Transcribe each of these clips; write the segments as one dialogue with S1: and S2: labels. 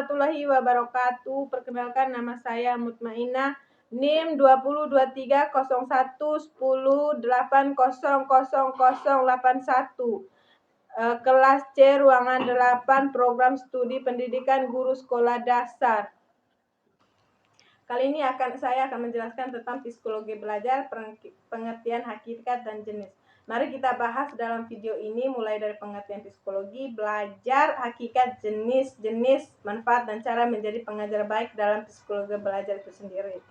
S1: warahmatullahi wabarakatuh. Perkenalkan, nama saya Mutmainah, NIM 20230110800081, kelas C ruangan 8, program studi pendidikan guru sekolah dasar. Kali ini saya akan menjelaskan tentang psikologi belajar, pengertian, hakikat, dan jenis. Mari kita bahas dalam video ini mulai dari pengertian psikologi belajar, hakikat, jenis, manfaat, dan cara menjadi pengajar baik dalam psikologi belajar itu sendiri.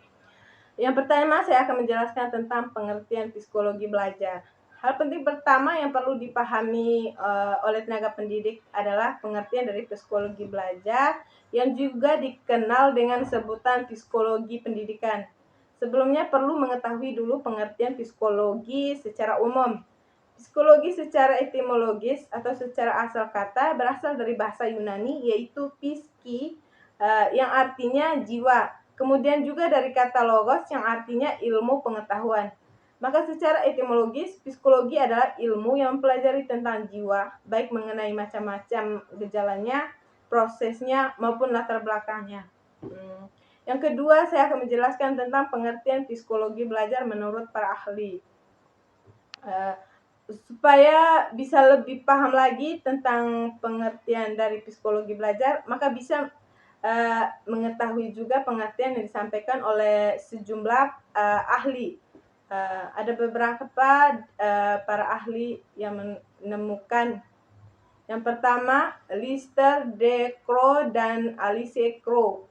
S1: Yang pertama, saya akan menjelaskan tentang pengertian psikologi belajar. Hal penting pertama yang perlu dipahami oleh tenaga pendidik adalah pengertian dari psikologi belajar yang juga dikenal dengan sebutan psikologi pendidikan. Sebelumnya perlu mengetahui dulu pengertian psikologi secara umum. Psikologi secara etimologis atau secara asal kata berasal dari bahasa Yunani yaitu psiki yang artinya jiwa. Kemudian juga dari kata logos yang artinya ilmu pengetahuan. Maka secara etimologis, psikologi adalah ilmu yang mempelajari tentang jiwa, baik mengenai macam-macam gejalanya, prosesnya, maupun latar belakangnya. Yang kedua, saya akan menjelaskan tentang pengertian psikologi belajar menurut para ahli. Supaya bisa lebih paham lagi tentang pengertian dari psikologi belajar, maka bisa mengetahui juga pengertian yang disampaikan oleh sejumlah ahli. Ada beberapa para ahli yang menemukan. Yang pertama, Lister, De Croo, dan Alice Crow.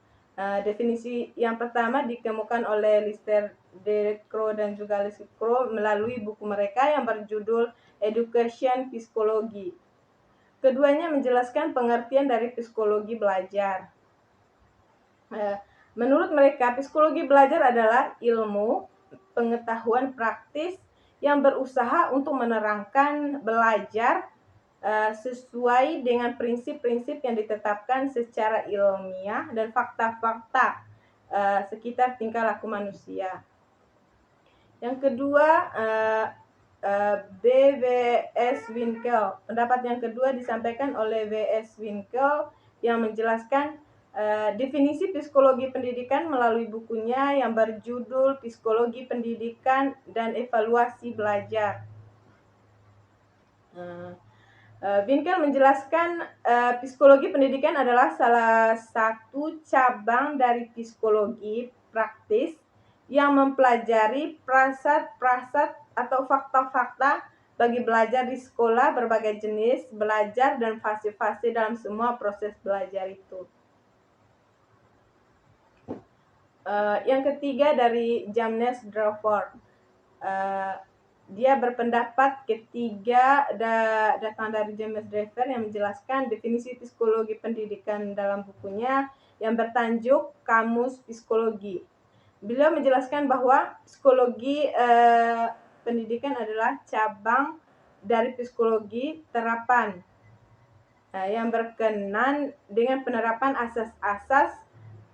S1: Definisi yang pertama dikemukakan oleh Lister, De Croo, dan juga Alice Crow melalui buku mereka yang berjudul Education Psychology. Keduanya menjelaskan pengertian dari psikologi belajar. Menurut mereka, psikologi belajar adalah ilmu pengetahuan praktis yang berusaha untuk menerangkan belajar sesuai dengan prinsip-prinsip yang ditetapkan secara ilmiah dan fakta-fakta sekitar tingkah laku manusia. Yang kedua, B.W.S. Winkel. Pendapat yang kedua disampaikan oleh W.S. Winkel yang menjelaskan definisi psikologi pendidikan melalui bukunya yang berjudul Psikologi Pendidikan dan Evaluasi Belajar. Winkel menjelaskan psikologi pendidikan adalah salah satu cabang dari psikologi praktis yang mempelajari prasat-prasat atau fakta-fakta bagi belajar di sekolah, berbagai jenis belajar dan fase-fase dalam semua proses belajar itu. Yang ketiga dari James Drawford. Dia berpendapat ketiga datang dari James Drawford yang menjelaskan definisi psikologi pendidikan dalam bukunya yang bertajuk Kamus Psikologi. Beliau menjelaskan bahwa psikologi pendidikan adalah cabang dari psikologi terapan yang berkenan dengan penerapan asas-asas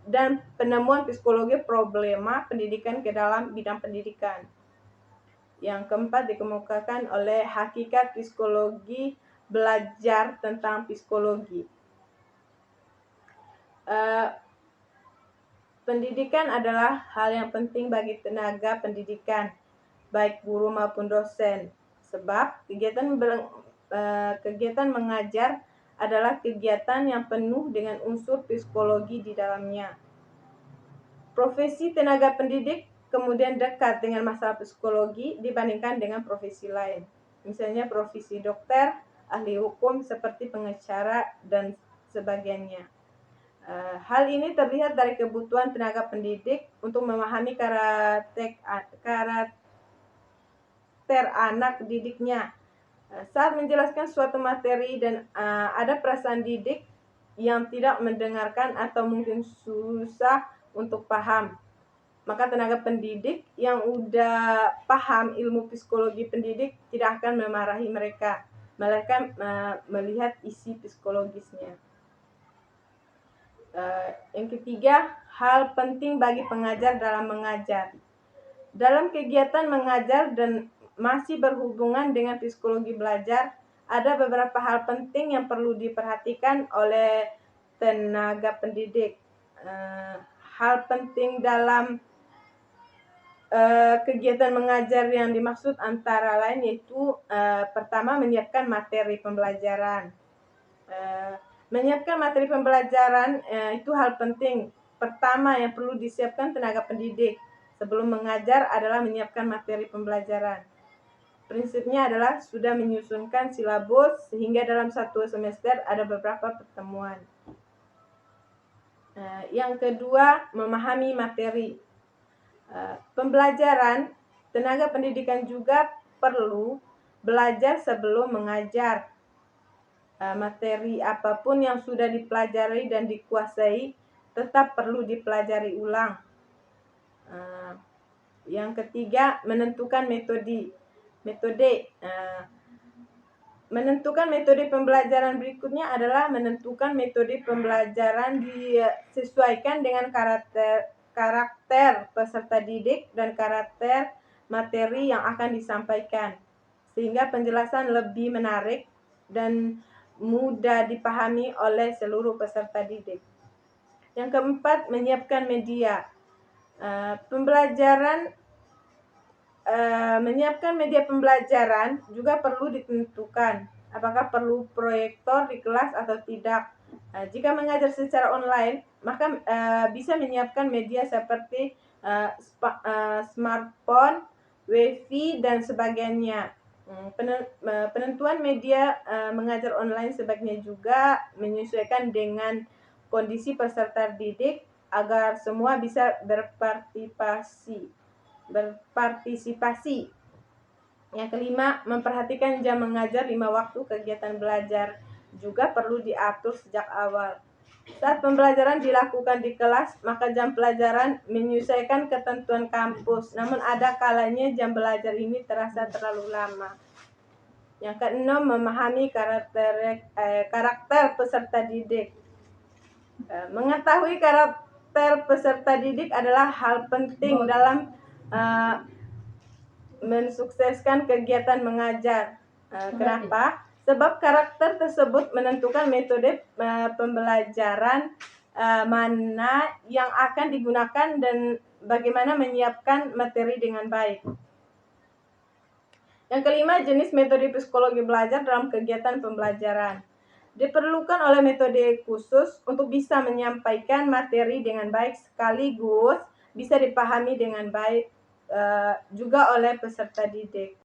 S1: dan penemuan psikologi problema pendidikan ke dalam bidang pendidikan. Yang keempat dikemukakan oleh hakikat psikologi belajar tentang psikologi. Pendidikan adalah hal yang penting bagi tenaga pendidikan, baik guru maupun dosen, sebab kegiatan mengajar adalah kegiatan yang penuh dengan unsur psikologi di dalamnya. Profesi tenaga pendidik kemudian dekat dengan masalah psikologi dibandingkan dengan profesi lain. Misalnya profesi dokter, ahli hukum seperti pengacara, dan sebagainya. Hal ini terlihat dari kebutuhan tenaga pendidik untuk memahami karakter anak didiknya. Saat menjelaskan suatu materi dan ada perasaan didik yang tidak mendengarkan atau mungkin susah untuk paham, maka tenaga pendidik yang udah paham ilmu psikologi pendidik tidak akan memarahi mereka, melainkan melihat isi psikologisnya. Yang ketiga, hal penting bagi pengajar dalam mengajar. Dalam kegiatan mengajar dan masih berhubungan dengan psikologi belajar, ada beberapa hal penting yang perlu diperhatikan oleh tenaga pendidik. Hal penting dalam kegiatan mengajar yang dimaksud antara lain yaitu pertama, menyiapkan materi pembelajaran. Menyiapkan materi pembelajaran itu hal penting. Pertama yang perlu disiapkan tenaga pendidik sebelum mengajar adalah menyiapkan materi pembelajaran. Prinsipnya adalah sudah menyusunkan silabus sehingga dalam satu semester ada beberapa pertemuan. Yang kedua, memahami materi. Pembelajaran, tenaga pendidikan juga perlu belajar sebelum mengajar. Materi apapun yang sudah dipelajari dan dikuasai tetap perlu dipelajari ulang. Yang ketiga, menentukan metode. Menentukan metode pembelajaran berikutnya adalah menentukan metode pembelajaran disesuaikan dengan karakter peserta didik dan karakter materi yang akan disampaikan, sehingga penjelasan lebih menarik dan mudah dipahami oleh seluruh peserta didik. Yang keempat, menyiapkan media. Menyiapkan media pembelajaran juga perlu ditentukan apakah perlu proyektor di kelas atau tidak. Jika mengajar secara online, maka bisa menyiapkan media seperti smartphone, wifi, dan sebagainya. Penentuan media mengajar online sebaiknya juga menyesuaikan dengan kondisi peserta didik agar semua bisa berpartisipasi. Yang kelima, memperhatikan jam mengajar 5 waktu kegiatan belajar juga perlu diatur sejak awal. Saat pembelajaran dilakukan di kelas, maka jam pelajaran menyesuaikan ketentuan kampus. Namun ada kalanya jam belajar ini terasa terlalu lama. Yang keenam, memahami karakter peserta didik. Mengetahui karakter peserta didik adalah hal penting dalam mensukseskan kegiatan mengajar. Kenapa? Sebab karakter tersebut menentukan metode pembelajaran mana yang akan digunakan dan bagaimana menyiapkan materi dengan baik. Yang kelima, jenis metode psikologi belajar dalam kegiatan pembelajaran. Diperlukan oleh metode khusus untuk bisa menyampaikan materi dengan baik sekaligus bisa dipahami dengan baik juga oleh peserta didik.